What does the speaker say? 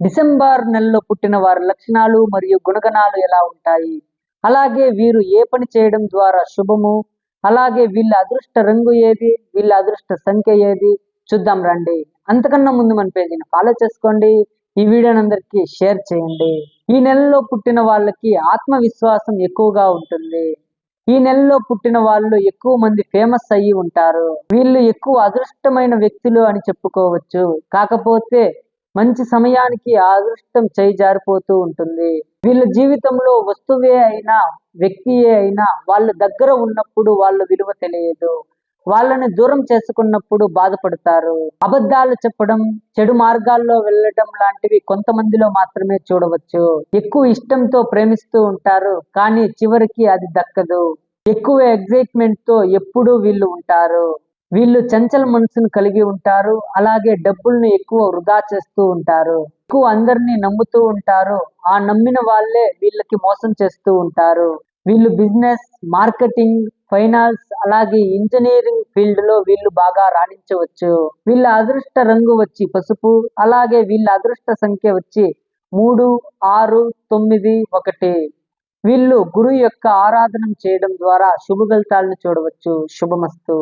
December నెలలో పుట్టిన వారి లక్షణాలు మరియు గుణగణాలు ఎలా ఉంటాయి, అలాగే వీరు ఏ పని చేయడం ద్వారా శుభము, అలాగే వీళ్ళ అదృష్ట రంగు ఏది, వీళ్ళ అదృష్ట సంఖ్య ఏది చూద్దాం రండి. అంతకన్నా ముందు మన పేజీని ఫాలో చేసుకోండి, ఈ వీడియోని అందరికీ షేర్ చేయండి. ఈ నెలలో పుట్టిన వాళ్ళకి ఆత్మవిశ్వాసం ఎక్కువగా ఉంటుంది. ఈ నెలలో పుట్టిన వాళ్ళు ఎక్కువ మంది ఫేమస్ అయ్యి ఉంటారు. వీళ్ళు ఎక్కువ అదృష్టమైన వ్యక్తులు అని చెప్పుకోవచ్చు. కాకపోతే మంచి సమయానికి ఆ అదృష్టం చేయి జారిపోతూ ఉంటుంది. వీళ్ళ జీవితంలో వస్తువే అయినా వ్యక్తియే అయినా వాళ్ళ దగ్గర ఉన్నప్పుడు వాళ్ళ విలువ తెలియదు. వాళ్ళని దూరం చేసుకున్నప్పుడు బాధపడతారు. అబద్ధాలు చెప్పడం, చెడు మార్గాల్లో వెళ్ళడం లాంటివి కొంతమందిలో మాత్రమే చూడవచ్చు. ఎక్కువ ఇష్టంతో ప్రేమిస్తూ ఉంటారు, కానీ చివరికి అది దక్కదు. ఎక్కువ ఎగ్జైట్మెంట్ తో ఎప్పుడూ వీళ్ళు ఉంటారు. వీళ్ళు చంచల మనసును కలిగి ఉంటారు. అలాగే డబ్బుల్ని ఎక్కువ వృధా చేస్తూ ఉంటారు. ఎక్కువ అందరినీ నమ్ముతూ ఉంటారు. ఆ నమ్మిన వాళ్ళే వీళ్ళకి మోసం చేస్తూ ఉంటారు. వీళ్ళు బిజినెస్, మార్కెటింగ్, ఫైనాన్స్, అలాగే ఇంజనీరింగ్ ఫీల్డ్ లో వీళ్ళు బాగా రాణించవచ్చు. వీళ్ళ అదృష్ట రంగు వచ్చి పసుపు, అలాగే వీళ్ళ అదృష్ట సంఖ్య వచ్చి 3, 6, 9, 1. వీళ్ళు గురువు యొక్క ఆరాధన చేయడం ద్వారా శుభ ఫలితాలను చూడవచ్చు. శుభమస్తు.